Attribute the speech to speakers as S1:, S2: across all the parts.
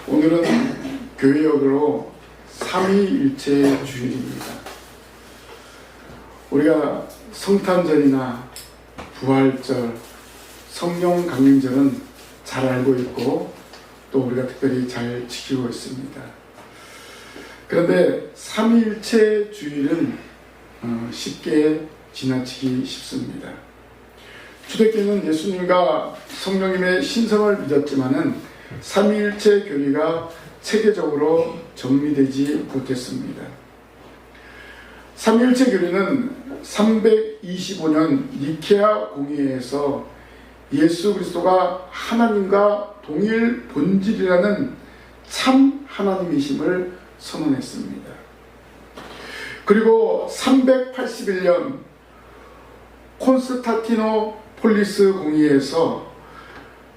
S1: 오늘은 교회역으로 삼위일체 주일입니다. 우리가 성탄절이나 부활절, 성령 강림절은 잘 알고 있고 또 우리가 특별히 잘 지키고 있습니다. 그런데 삼위일체 주일은 쉽게 지나치기 쉽습니다. 초대교회는 예수님과 성령님의 신성을 믿었지만은 삼위일체 교리가 체계적으로 정리되지 못했습니다. 삼위일체 교리는 325년 니케아 공의회에서 예수 그리스도가 하나님과 동일 본질이라는 참 하나님이심을 선언했습니다. 그리고 381년 콘스탄티노폴리스 공의회에서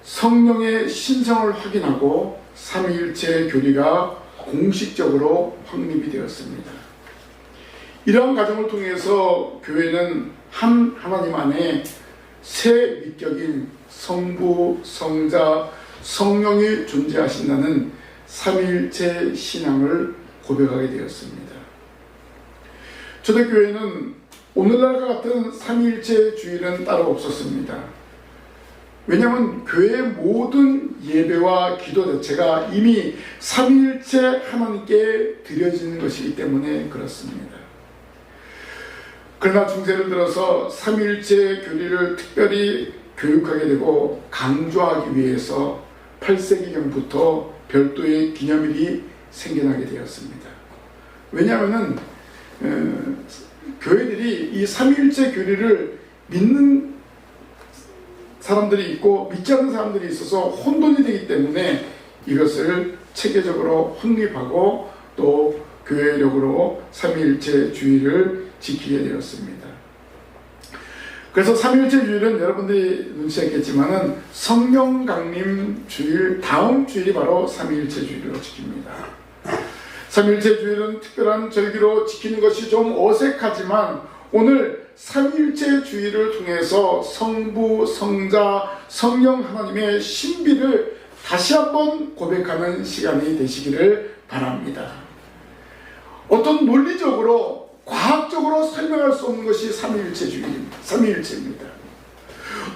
S1: 성령의 신성을 확인하고 삼위일체 교리가 공식적으로 확립이 되었습니다. 이러한 과정을 통해서 교회는 한 하나님 안에 세 위격인 성부, 성자, 성령이 존재하신다는 삼위일체 신앙을 고백하게 되었습니다. 초대교회는 오늘날과 같은 삼위일체 주일은 따로 없었습니다. 왜냐하면 교회의 모든 예배와 기도 자체가 이미 삼위일체 하나님께 드려지는 것이기 때문에 그렇습니다. 그러나 중세를 들어서 삼위일체 교리를 특별히 교육하게 되고 강조하기 위해서 8세기경부터 별도의 기념일이 생겨나게 되었습니다. 왜냐하면 교회들이 이 삼위일체 교리를 믿는 사람들이 있고 믿지 않는 사람들이 있어서 혼돈이 되기 때문에 이것을 체계적으로 확립하고 또 교회력으로 삼위일체 주의를 지키게 되었습니다. 그래서 삼위일체 주일은 여러분들이 눈치챘겠지만은 성령 강림 주일 다음 주일이 바로 삼위일체 주일로 지킵니다. 삼위일체 주일은 특별한 절기로 지키는 것이 좀 어색하지만 오늘 삼위일체 주일을 통해서 성부, 성자, 성령 하나님의 신비를 다시 한번 고백하는 시간이 되시기를 바랍니다. 어떤 논리적으로 과학적으로 설명할 수 없는 것이 삼위일체입니다.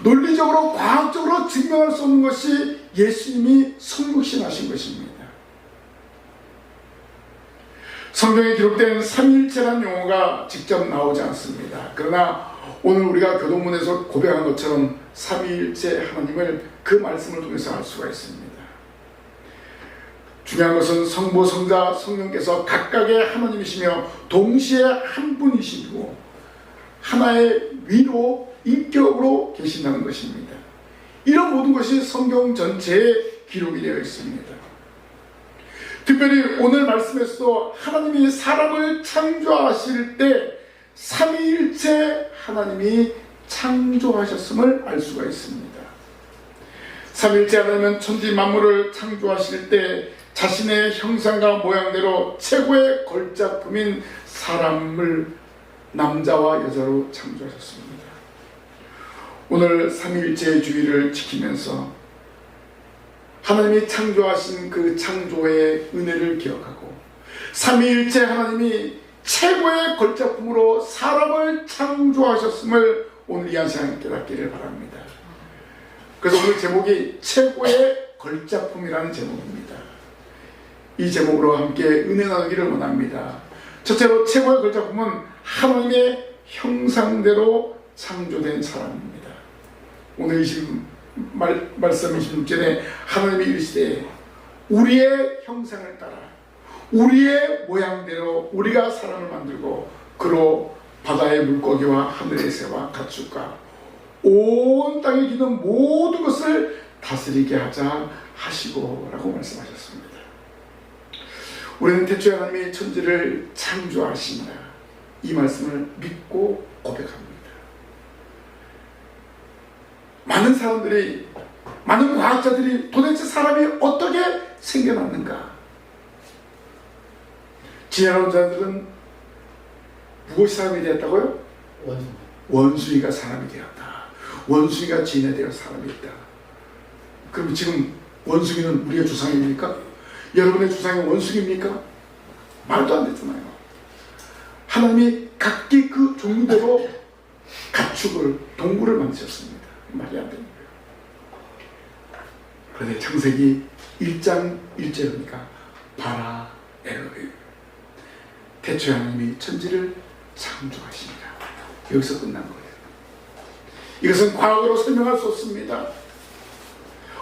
S1: 논리적으로 과학적으로 증명할 수 없는 것이 예수님이 성육신하신 것입니다. 성경에 기록된 삼위일체라는 용어가 직접 나오지 않습니다. 그러나 오늘 우리가 교동문에서 고백한 것처럼 삼위일체 하나님을 그 말씀을 통해서 알 수가 있습니다. 중요한 것은 성부, 성자, 성령께서 각각의 하나님이시며 동시에 한 분이시고 하나의 위로 인격으로 계신다는 것입니다. 이런 모든 것이 성경 전체에 기록이 되어 있습니다. 특별히 오늘 말씀에서도 하나님이 사람을 창조하실 때 삼위일체 하나님이 창조하셨음을 알 수가 있습니다. 삼위일체 하나님은 천지 만물을 창조하실 때 자신의 형상과 모양대로 최고의 걸작품인 사람을 남자와 여자로 창조하셨습니다. 오늘 삼위일체 주의를 지키면서 하나님이 창조하신 그 창조의 은혜를 기억하고 삼위일체 하나님이 최고의 걸작품으로 사람을 창조하셨음을 오늘 이 한 시간에 깨닫기를 바랍니다. 그래서 오늘 제목이 최고의 걸작품이라는 제목입니다. 이 제목으로 함께 은혜 나누기를 원합니다. 첫째로 최고의 걸작품은 하나님의 형상대로 창조된 사람입니다. 오늘 말씀 26절에 하나님이 이르시되 우리의 형상을 따라 우리의 모양대로 우리가 사람을 만들고 그로 바다의 물고기와 하늘의 새와 가축과 온 땅에 기는 모든 것을 다스리게 하자 하시고 라고 말씀하셨습니다. 우리는 태초에 하나님이 천지를 창조하신다 이 말씀을 믿고 고백합니다. 많은 사람들이, 많은 과학자들이 도대체 사람이 어떻게 생겨났는가? 지혜로운 자들은 무엇이 사람이 되었다고요? 원숭이가 사람이 되었다. 원숭이가 지인에 되어 사람이 있다. 그럼 지금 원숭이는 우리의 조상입니까? 여러분의 주상의 원숭이입니까? 말도 안 되잖아요. 하나님이 각기 그 종류대로 가축을, 동물을 만드셨습니다. 말이 안 되는 거예요. 그런데 창세기 1장 1절이니까 바라 엘로힘, 태초에 하나님이 천지를 창조하시니라. 여기서 끝난 거예요. 이것은 과학으로 설명할 수 없습니다.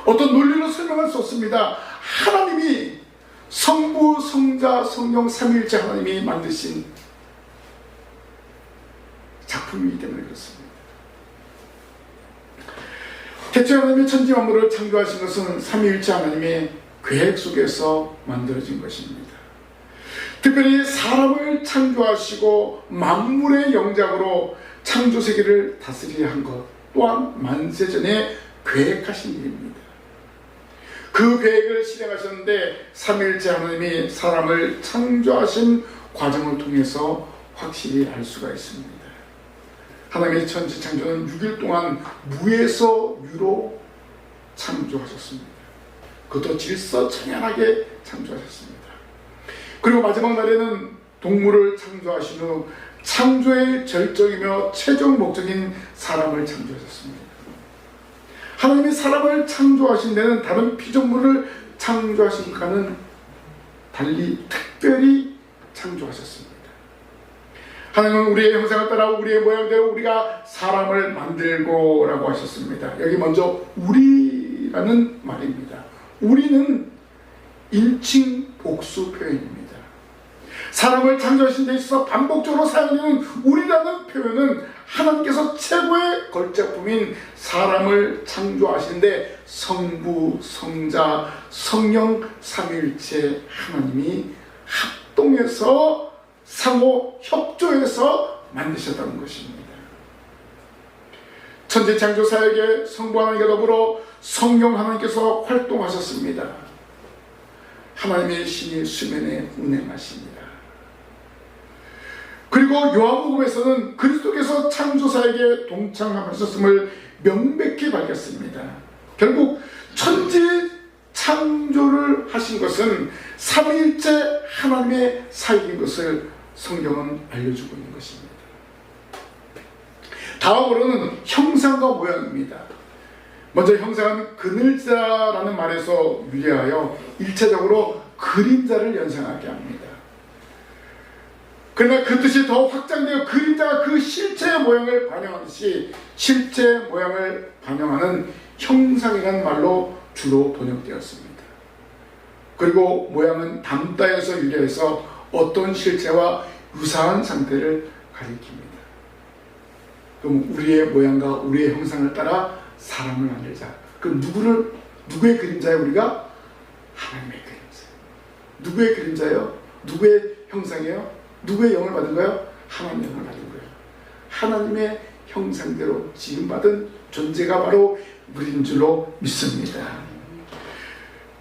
S1: 어떤 논리로 설명할 수 없습니다. 하나님이 성부, 성자, 성령 삼위일체 하나님이 만드신 작품이기 때문에 그렇습니다. 태초에 하나님이 천지 만물을 창조하신 것은 삼위일체 하나님의 계획 속에서 만들어진 것입니다. 특별히 사람을 창조하시고 만물의 영작으로 창조 세계를 다스리려 한 것 또한 만세전에 계획하신 일입니다. 그 계획을 실행하셨는데 삼위일체 하나님이 사람을 창조하신 과정을 통해서 확실히 알 수가 있습니다. 하나님의 천지 창조는 6일 동안 무에서 유로 창조하셨습니다. 그것도 질서정연하게 창조하셨습니다. 그리고 마지막 날에는 동물을 창조하신 후 창조의 절정이며 최종 목적인 사람을 창조하셨습니다. 하나님이 사람을 창조하신 데는 다른 피조물을 창조하신 것과는 달리 특별히 창조하셨습니다. 하나님은 우리의 형상을 따라 우리의 모양대로 우리가 사람을 만들고 라고 하셨습니다. 여기 먼저 우리라는 말입니다. 우리는 인칭 복수 표현입니다. 사람을 창조하신 데 있어서 반복적으로 사용되는 우리라는 표현은 하나님께서 최고의 걸작품인 사람을 창조하시는데 성부, 성자, 성령 삼위일체 하나님이 합동해서 상호 협조해서 만드셨다는 것입니다. 천지 창조 사역에 성부 하나님과 더불어 성령 하나님께서 활동하셨습니다. 하나님의 신이 수면에 운행하십니다. 그리고 요한복음에서는 그리스도께서 창조사에게 동참하셨음을 명백히 밝혔습니다. 결국 천지 창조를 하신 것은 삼위일체 하나님의 사역인 것을 성경은 알려주고 있는 것입니다. 다음으로는 형상과 모양입니다. 먼저 형상은 그늘자라는 말에서 유래하여 일차적으로 그림자를 연상하게 합니다. 그러나 그 뜻이 더 확장되어 그림자가 그 실체의 모양을 반영하듯이 실체 모양을 반영하는 형상이라는 말로 주로 번역되었습니다. 그리고 모양은 담다에서 유래해서 어떤 실체와 유사한 상태를 가리킵니다. 그럼 우리의 모양과 우리의 형상을 따라 사람을 만들자. 그럼 누구의 그림자예요? 우리가 하나님의 그림자. 누구의 그림자예요? 누구의 형상이에요? 누구의 영을 받은 거예요? 하나님의 영을 받은 거예요. 하나님의 형상대로 지음받은 존재가 바로 우리인 줄로 믿습니다.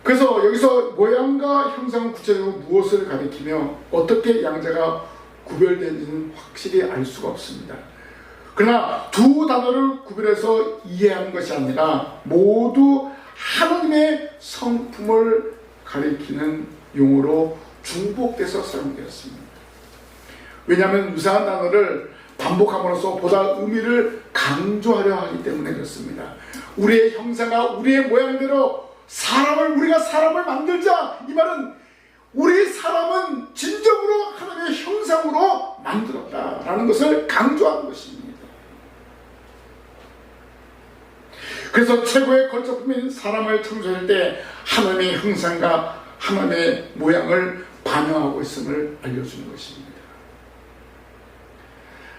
S1: 그래서 여기서 모양과 형상은 구체적으로 무엇을 가리키며 어떻게 양자가 구별되는지는 확실히 알 수가 없습니다. 그러나 두 단어를 구별해서 이해하는 것이 아니라 모두 하나님의 성품을 가리키는 용어로 중복돼서 사용되었습니다. 왜냐하면 유사한 단어를 반복함으로써 보다 의미를 강조하려 하기 때문에 그렇습니다. 우리의 형상과 우리의 모양대로 우리가 사람을 만들자. 이 말은 우리 사람은 진정으로 하나님의 형상으로 만들었다라는 것을 강조하는 것입니다. 그래서 최고의 걸작품인 사람을 창조할 때 하나님의 형상과 하나님의 모양을 반영하고 있음을 알려주는 것입니다.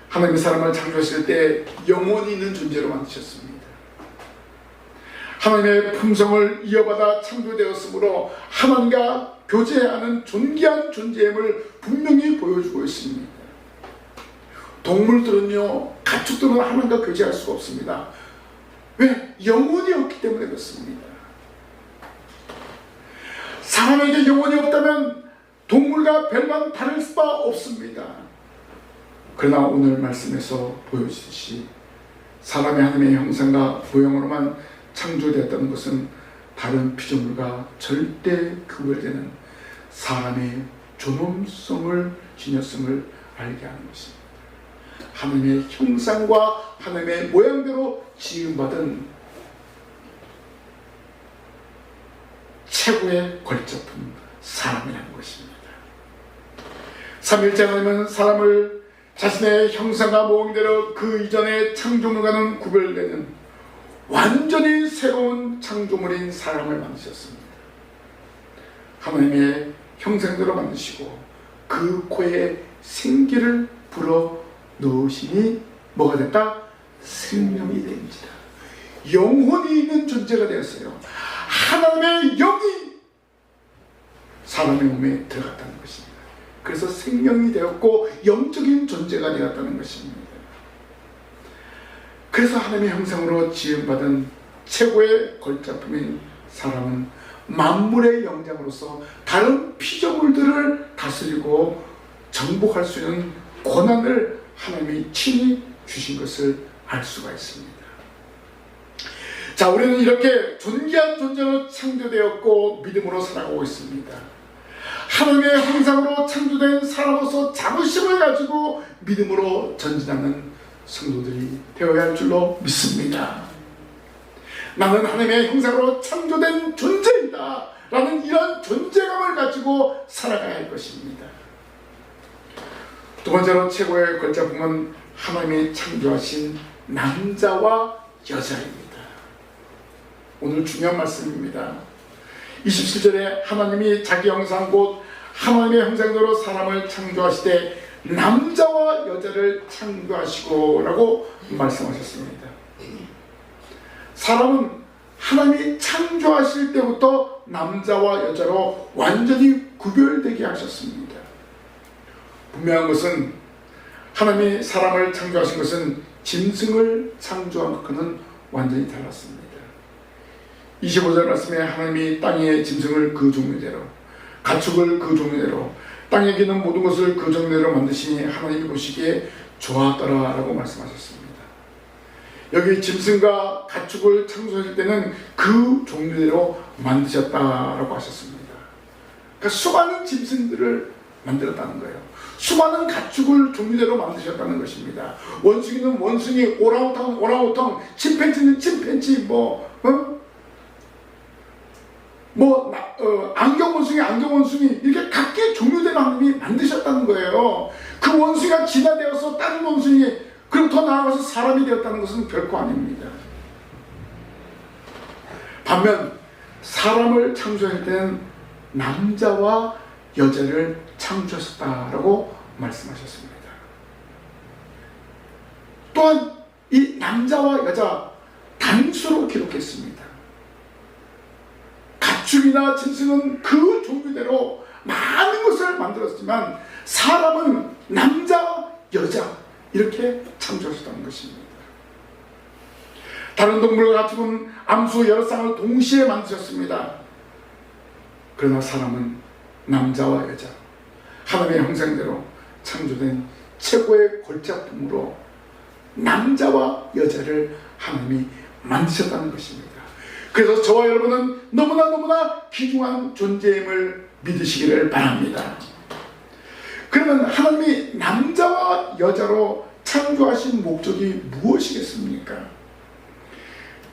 S1: 하나님이 사람을 창조하실 때 영원히 있는 존재로 만드셨습니다. 하나님의 품성을 이어받아 창조되었으므로 하나님과 교제하는 존귀한 존재임을 분명히 보여주고 있습니다. 동물들은요, 가축들은 하나님과 교제할 수가 없습니다. 왜? 영혼이 없기 때문에 그렇습니다. 사람에게 영혼이 없다면 동물과 별반 다를 바 없습니다. 그러나 오늘 말씀에서 보여주듯이 사람의 하나님의 형상과 모형으로만 창조되었다는 것은 다른 피조물과 절대 구별되는 사람의 존엄성을 지녔음을 알게 하는 것입니다. 하나님의 형상과 하나님의 모양대로 지음받은 최고의 걸작품 사람이라는 것입니다. 삼위일체 하나님은 사람을 자신의 형상과 모양대로 그 이전의 창조물과는 구별되는 완전히 새로운 창조물인 사람을 만드셨습니다. 하나님의 형상대로 만드시고 그 코에 생기를 불어 넣으시니 뭐가 됐다? 생명이 됩니다. 영혼이 있는 존재가 되었어요. 하나님의 영이 사람의 몸에 들어갔다는 것입니다. 그래서 생명이 되었고 영적인 존재가 되었다는 것입니다. 그래서 하나님의 형상으로 지음받은 최고의 걸작품인 사람은 만물의 영장으로서 다른 피조물들을 다스리고 정복할 수 있는 권한을 하나님이 친히 주신 것을 알 수가 있습니다. 자, 우리는 이렇게 존귀한 존재로 창조되었고 믿음으로 살아가고 있습니다. 하나님의 형상으로 창조된 사람으로서 자부심을 가지고 믿음으로 전진하는 성도들이 되어야 할 줄로 믿습니다. 나는 하나님의 형상으로 창조된 존재이다 라는 이런 존재감을 가지고 살아가야 할 것입니다. 두 번째로 최고의 걸작품은 하나님이 창조하신 남자와 여자입니다. 오늘 중요한 말씀입니다. 27절에 하나님이 자기 형상 곧 하나님의 형상대로 사람을 창조하시되 남자와 여자를 창조하시고 라고 말씀하셨습니다. 사람은 하나님이 창조하실 때부터 남자와 여자로 완전히 구별되게 하셨습니다. 분명한 것은 하나님이 사람을 창조하신 것은 짐승을 창조한 것과는 완전히 달랐습니다. 25절 말씀에 하나님이 땅의 짐승을 그 종류대로 가축을 그 종류대로 땅에 기는 모든 것을 그 종류대로 만드시니 하나님이 보시기에 좋았더라 라고 말씀하셨습니다. 여기 짐승과 가축을 창조하실 때는 그 종류대로 만드셨다라고 하셨습니다. 그러니까 수많은 짐승들을 만들었다는 거예요. 수많은 가축을 종류대로 만드셨다는 것입니다. 원숭이는 원숭이, 오랑우탕은 오랑우탕, 침팬지는 침팬지, 안경원숭이, 안경원숭이, 이렇게 각기 종류대로 하나님이 만드셨다는 거예요. 그 원숭이가 진화되어서 다른 원숭이, 그리고 더 나아가서 사람이 되었다는 것은 결코 아닙니다. 반면 사람을 창조할 때는 남자와 여자를 창조하셨다라고 말씀하셨습니다. 또한 이 남자와 여자 단수로 기록했습니다. 가축이나 짐승은 그 종류대로 많은 것을 만들었지만 사람은 남자, 여자 이렇게 창조하셨다는 것입니다. 다른 동물과 가축은 암수 여러 쌍을 동시에 만드셨습니다. 그러나 사람은 남자와 여자 하나님의 형상대로 창조된 최고의 걸작품으로 남자와 여자를 하나님이 만드셨다는 것입니다. 그래서 저와 여러분은 너무나 귀중한 존재임을 믿으시기를 바랍니다. 그러면 하나님이 남자와 여자로 창조하신 목적이 무엇이겠습니까?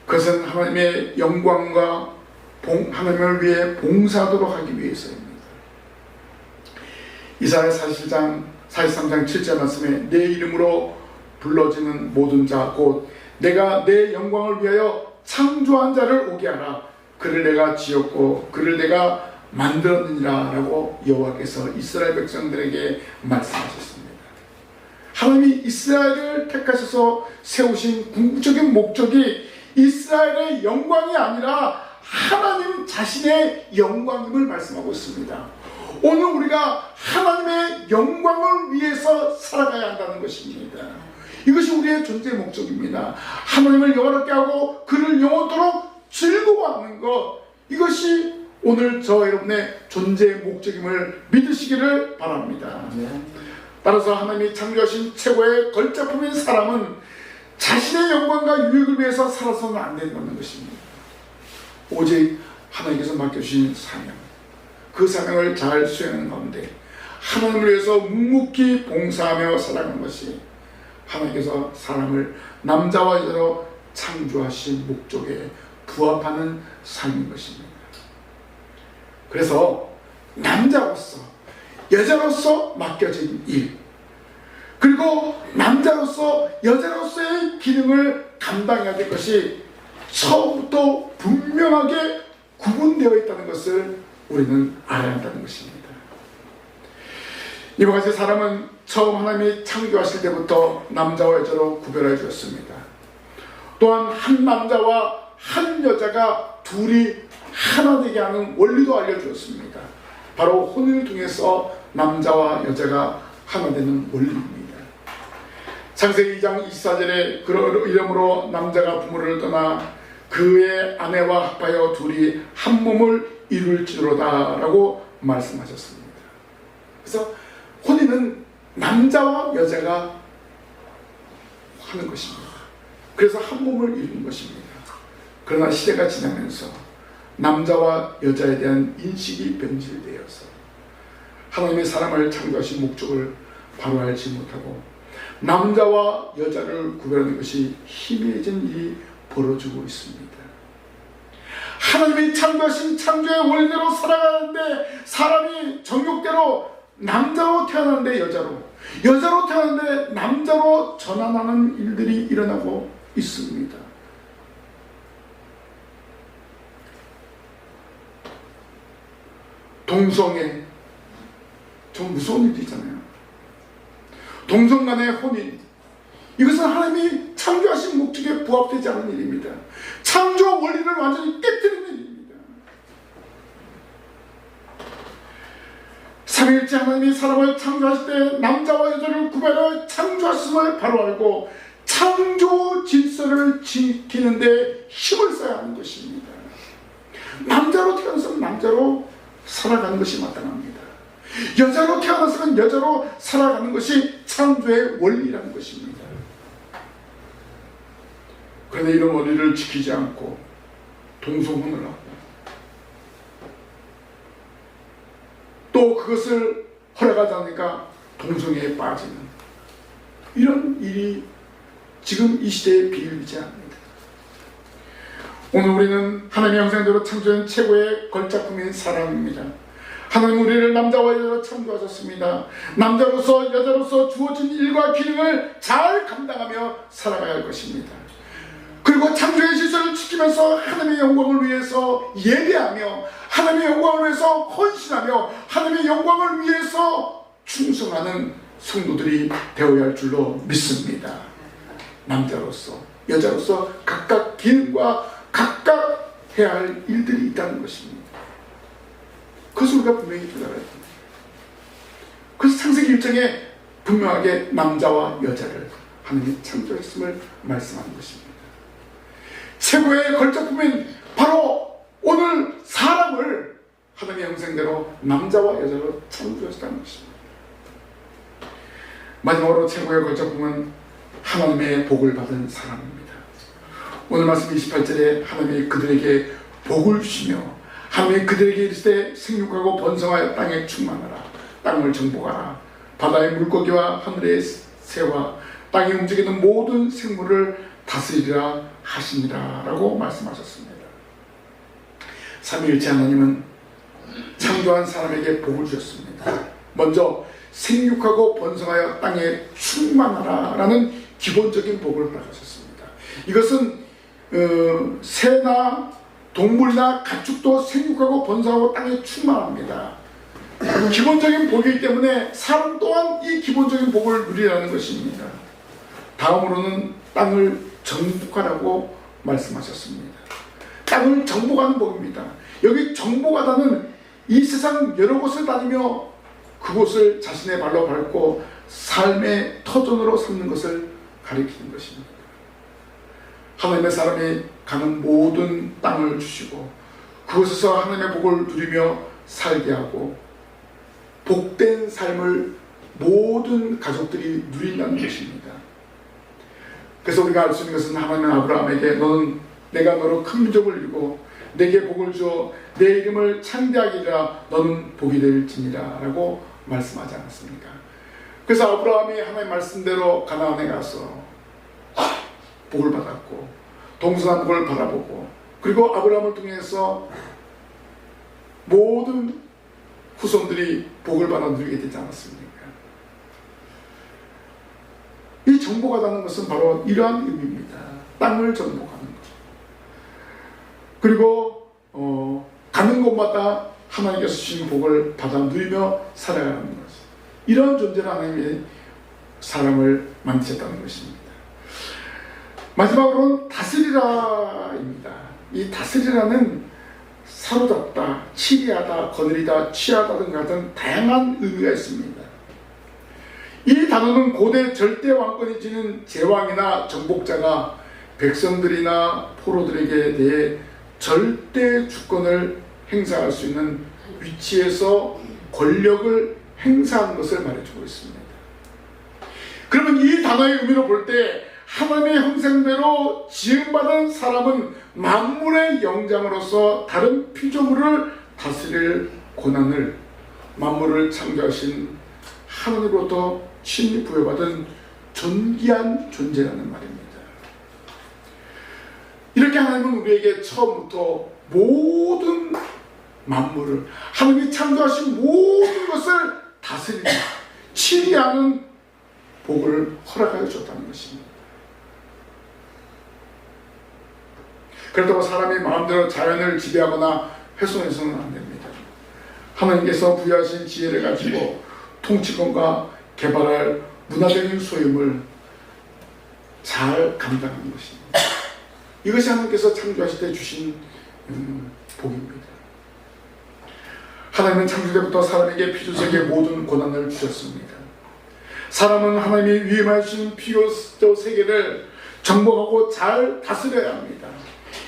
S1: 그것은 하나님의 영광과 하나님을 위해 봉사하도록 하기 위해서입니다. 이사야 43장 7절 말씀에 내 이름으로 불러지는 모든 자 곧 내가 내 영광을 위하여 창조한 자를 오게 하라. 그를 내가 지었고 그를 내가 만들었느니라 라고 여호와께서 이스라엘 백성들에게 말씀하셨습니다. 하나님이 이스라엘을 택하셔서 세우신 궁극적인 목적이 이스라엘의 영광이 아니라 하나님 자신의 영광임을 말씀하고 있습니다. 오늘 우리가 하나님의 영광을 위해서 살아가야 한다는 것입니다. 이것이 우리의 존재의 목적입니다. 하나님을 영원하게 하고 그를 영원토록 즐거워하는 것, 이것이 오늘 저 여러분의 존재의 목적임을 믿으시기를 바랍니다. 따라서 하나님이 창조하신 최고의 걸작품인 사람은 자신의 영광과 유익을 위해서 살아서는 안 된다는 것입니다. 오직 하나님께서 맡겨주신 사명, 그 사명을 잘 수행하는 가운데 하나님을 위해서 묵묵히 봉사하며 살아가는 것이 하나님께서 사람을 남자와 여자로 창조하신 목적에 부합하는 삶인 것입니다. 그래서 남자로서 여자로서 맡겨진 일, 그리고 남자로서 여자로서의 기능을 감당해야 될 것이 처음부터 분명하게 구분되어 있다는 것을 우리는 알아야 한다는 것입니다. 이와 같이 사람은 처음 하나님이 창조하실 때부터 남자와 여자로 구별해 주었습니다. 또한 한 남자와 한 여자가 둘이 하나 되게 하는 원리도 알려주었습니다. 바로 혼인을 통해서 남자와 여자가 하나 되는 원리입니다. 창세기 2장 24절에 그러 이러므로 남자가 부모를 떠나 그의 아내와 합하여 둘이 한 몸을 이룰지로다 라고 말씀하셨습니다. 그래서 혼인은 남자와 여자가 하는 것입니다. 그래서 한 몸을 이루는 것입니다. 그러나 시대가 지나면서 남자와 여자에 대한 인식이 변질되어서 하나님의 사람을 창조하신 목적을 바로 알지 못하고 남자와 여자를 구별하는 것이 희미해진 일이 벌어지고 있습니다. 하나님이 창조하신 창조의 원리대로 살아가는데 사람이 정욕대로 남자로 태어나는데 여자로 태어나는데 남자로 전환하는 일들이 일어나고 있습니다. 동성애 좀 무서운 일이잖아요. 동성 간의 혼인, 이것은 하나님이 창조하신 목적에 부합되지 않은 일입니다. 창조 원리를 완전히 깨뜨리는 일입니다. 삼위일체 하나님이 사람을 창조하실 때 남자와 여자를 구별하여 창조하심을 바로 알고 창조 질서를 지키는데 힘을 써야 하는 것입니다. 남자로 태어나서 남자로 살아가는 것이 마땅합니다. 여자로 태어나서는 여자로 살아가는 것이 창조의 원리라는 것입니다. 그런데 이런 원리를 지키지 않고 동성혼을 하고 또 그것을 허락하지 않으니까 동성애에 빠지는 이런 일이 지금 이 시대에 비일비재합니다. 오늘 우리는 하나님의 형상대로 창조한 최고의 걸작품인 사람입니다. 하나님 우리를 남자와 여자로 창조하셨습니다. 남자로서 여자로서 주어진 일과 기능을 잘 감당하며 살아가야 할 것입니다. 그리고 창조의 질서를 지키면서 하나님의 영광을 위해서 예배하며 하나님의 영광을 위해서 헌신하며 하나님의 영광을 위해서 충성하는 성도들이 되어야 할 줄로 믿습니다. 남자로서 여자로서 각각 기능과 각각 해야 할 일들이 있다는 것입니다. 그것을 우리가 분명히 들어가야 됩니다. 그래서 창세기 1장에 분명하게 남자와 여자를 하나님이 창조했음을 말씀하는 것입니다. 최고의 걸작품인 바로 오늘 사람을 하나님의 형상대로 남자와 여자로 창조하셨다는 것입니다. 마지막으로 최고의 걸작품은 하나님의 복을 받은 사람입니다. 오늘 말씀 28절에 하나님이 그들에게 복을 주시며 하나님이 그들에게 이르시되 생육하고 번성하여 땅에 충만하라. 땅을 정복하라. 바다의 물고기와 하늘의 새와 땅에 움직이는 모든 생물을 다스리라 하시니라 라고 말씀하셨습니다. 삼위일체 하나님은 창조한 사람에게 복을 주셨습니다. 먼저 생육하고 번성하여 땅에 충만하라 라는 기본적인 복을 허락하셨습니다. 이것은 새나 동물이나 가축도 생육하고 번성하고 땅에 충만합니다. 기본적인 복이기 때문에 사람 또한 이 기본적인 복을 누리라는 것입니다. 다음으로는 땅을 정복하라고 말씀하셨습니다. 땅을 정복하는 복입니다. 여기 정복하다는 이 세상 여러 곳을 다니며 그곳을 자신의 발로 밟고 삶의 터전으로 삼는 것을 가리키는 것입니다. 하나님의 사람이 가는 모든 땅을 주시고 그곳에서 하나님의 복을 누리며 살게 하고 복된 삶을 모든 가족들이 누린다는 것입니다. 그래서 우리가 알 수 있는 것은 하나님은 아브라함에게 너는 내가 너로 큰 민족을 이루고 내게 복을 주어 내 이름을 창대하기라 너는 복이 될지니라 라고 말씀하지 않았습니까? 그래서 아브라함이 하나님의 말씀대로 가나안에 가서 복을 받았고 동서남북을 바라보고 그리고 아브라함을 통해서 모든 후손들이 복을 받아 누리게 되지 않았습니까? 이 정복하다는 것은 바로 이러한 의미입니다. 땅을 정복하는 것. 그리고 가는 곳마다 하나님께서 주신 복을 받아 누리며 살아가는 것. 이런 존재로 하나님이 사람을 만드셨다는 것입니다. 마지막으로는 다스리라입니다. 이 다스리라는 사로잡다, 치리하다, 거느리다, 취하다 등 같은 다양한 의미가 있습니다. 이 단어는 고대 절대 왕권이 지닌 제왕이나 정복자가 백성들이나 포로들에게 대해 절대 주권을 행사할 수 있는 위치에서 권력을 행사하는 것을 말해주고 있습니다. 그러면 이 단어의 의미로 볼 때 하나님의 형상대로 지음받은 사람은 만물의 영장으로서 다른 피조물을 다스릴 권한을 만물을 창조하신 하나님으로부터 친히 부여받은 존귀한 존재라는 말입니다. 이렇게 하나님은 우리에게 처음부터 모든 만물을 하나님이 창조하신 모든 것을 다스리고 치리하는 복을 허락하여 줬다는 것입니다. 그렇다고 사람이 마음대로 자연을 지배하거나 훼손해서는 안 됩니다. 하나님께서 부여하신 지혜를 가지고 통치권과 개발할 문화적인 소임을 잘 감당하는 것입니다. 이것이 하나님께서 창조하실 때 주신 복입니다. 하나님은 창조 때부터 사람에게 피조세계의 모든 권한을 주셨습니다. 사람은 하나님이 위임하여 주신 피조 세계를 정복하고 잘 다스려야 합니다.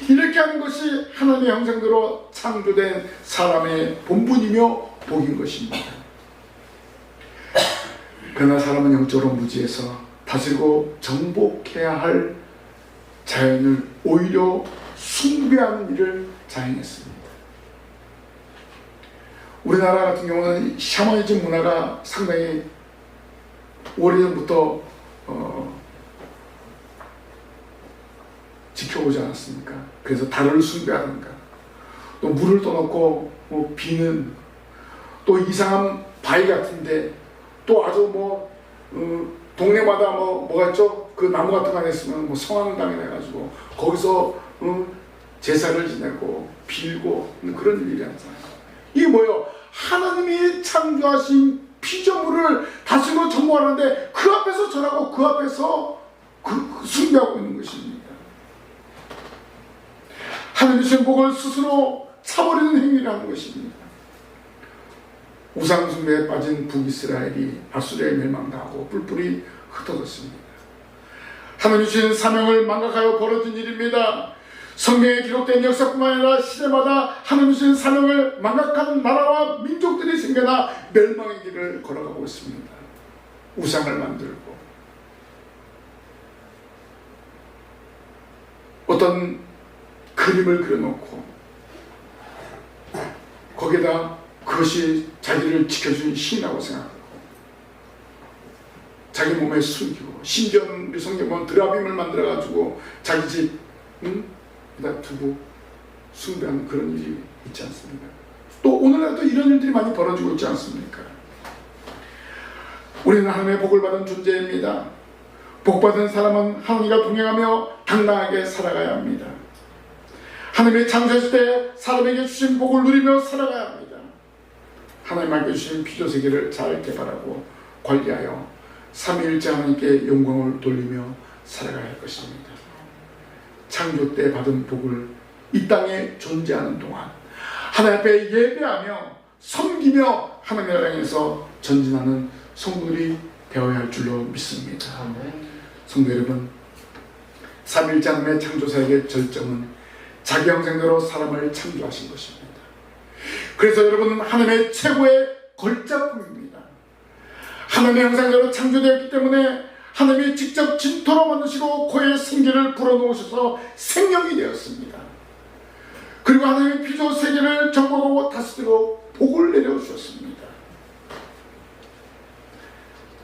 S1: 이렇게 하는 것이 하나님의 형상대로 창조된 사람의 본분이며 복인 것입니다. 그러나 사람은 영적으로 무지해서 다스리고 정복해야 할 자연을 오히려 숭배하는 일을 자행했습니다. 우리나라 같은 경우는 샤머니즘 문화가 상당히 오래전부터 지켜오지 않았습니까? 그래서 달을 숭배하든가 또 물을 떠놓고 비는 또 이상한 바위 같은데 또 아주 동네마다 뭐가 있죠? 그 나무 같은 거 안에 있으면 성황당이라 해가지고 거기서 제사를 지내고 빌고 그런 일이 하잖아요. 이게 뭐예요? 하나님이 창조하신 피조물을 다스리고 정복하는데 그 앞에서 절하고 그 앞에서 숭배하고 있는 것입니다. 하나님 주신 복을 스스로 차버리는 행위라는 것입니다. 우상 숭배에 빠진 북이스라엘이 아수리아에 멸망당하고 뿔뿔이 흩어졌습니다. 하나님 주신 사명을 망각하여 벌어진 일입니다. 성경에 기록된 역사뿐만 아니라 시대마다 하나님 주신 사명을 망각하는 나라와 민족들이 생겨나 멸망의 길을 걸어가고 있습니다. 우상을 만들고 어떤 그림을 그려놓고 거기다 그것이 자기를 지켜주는 신이라고 생각하고 자기 몸에 숨기고 심지어 우리 성경 보면 드라빔을 만들어가지고 자기 집에다 두고 숭배하는 그런 일이 있지 않습니까? 또 오늘날도 이런 일들이 많이 벌어지고 있지 않습니까? 우리는 하나님의 복을 받은 존재입니다. 복받은 사람은 하나님과 동행하며 당당하게 살아가야 합니다. 하나님의 창조했을 때 사람에게 주신 복을 누리며 살아가야 합니다. 하나님 맡겨주신 피조세계를 잘 개발하고 관리하여 삼위일체 하나님께 영광을 돌리며 살아가야 할 것입니다. 창조 때 받은 복을 이 땅에 존재하는 동안 하나님 앞에 예배하며 섬기며 하나님을 향해서 전진하는 성도들이 되어야 할 줄로 믿습니다. 성도 여러분, 삼위일체 하나님의 창조사역의 절정은 자기 형상대로 사람을 창조하신 것입니다. 그래서 여러분은 하나님의 최고의 걸작품입니다. 하나님의 형상대로 창조되었기 때문에 하나님이 직접 진토로 만드시고 코에 생기를 불어넣으셔서 생명이 되었습니다. 그리고 하나님의 피조 세계를 정복하고 다스리도록 복을 내려주셨습니다.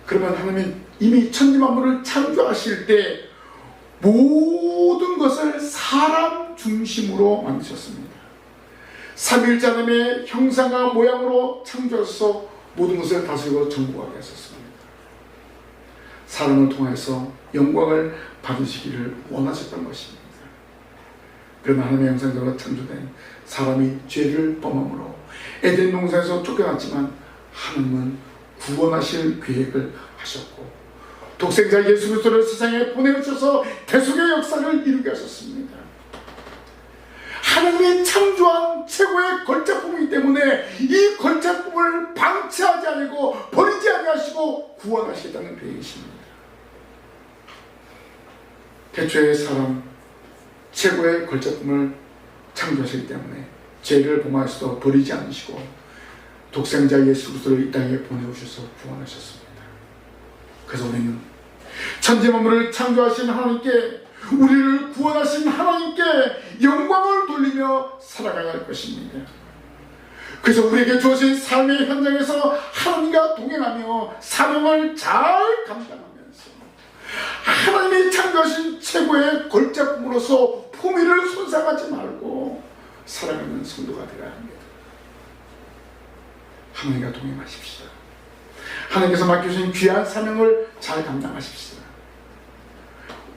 S1: 그러면 하나님은 이미 천지만물을 창조하실 때 모든 것을 사람 중심으로 만드셨습니다. 삼위일체 하나님의 형상과 모양으로 창조하셔서 모든 것을 다스리고 정복하게 하셨습니다. 사람을 통해서 영광을 받으시기를 원하셨던 것입니다. 그러나 하나님의 형상대로 창조된 사람이 죄를 범함으로 에덴 동산에서 쫓겨났지만 하나님은 구원하실 계획을 하셨고 독생자 예수 그리스도를 세상에 보내주셔서 대속의 역사를 이루게 하셨습니다. 하나님이 창조한 최고의 걸작품이기 때문에 이 걸작품을 방치하지 아니고 버리지 아니하시고 구원하시겠다는 계획이십니다. 태초의 사람 최고의 걸작품을 창조하시기 때문에 죄를 범하셔도 버리지 않으시고 독생자 예수 그리스도를 이 땅에 보내오셔서 구원하셨습니다. 그래서 우리는 천지 만물을 창조하신 하나님께, 우리를 구원하신 하나님께 영광을 돌리며 살아가야 할 것입니다. 그래서 우리에게 주어진 삶의 현장에서 하나님과 동행하며 사명을 잘 감당하면서 하나님이 창조하신 최고의 걸작품으로서 품위를 손상하지 말고 살아가는 성도가 되어야 합니다. 하나님과 동행하십시다. 하나님께서 맡겨주신 귀한 사명을 잘 감당하십시다.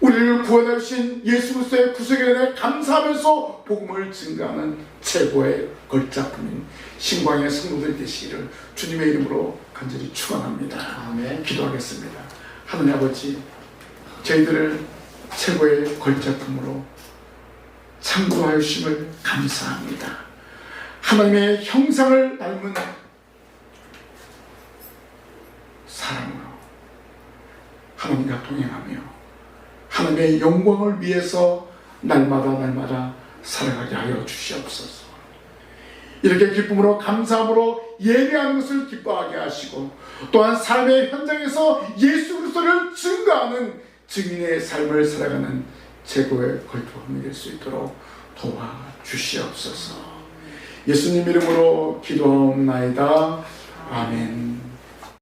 S1: 우리를 구원해 주신 예수 그리스도의 구속에 대해 감사하면서 복음을 증거하는 최고의 걸작품인 신광의 성도들 되시기를 주님의 이름으로 간절히 축원합니다.
S2: 아멘.
S1: 기도하겠습니다. 하나님 아버지, 저희들을 최고의 걸작품으로 창조하여 주심을 감사합니다. 하나님의 형상을 닮은 사랑으로 하나님과 동행하며 하나님의 영광을 위해서 날마다 살아가게 하여 주시옵소서. 이렇게 기쁨으로 감사함으로 예배하는 것을 기뻐하게 하시고 또한 삶의 현장에서 예수 그리스도를 증거하는 증인의 삶을 살아가는 최고의 걸작품이 될 수 있도록 도와주시옵소서. 예수님 이름으로 기도하옵나이다. 아멘.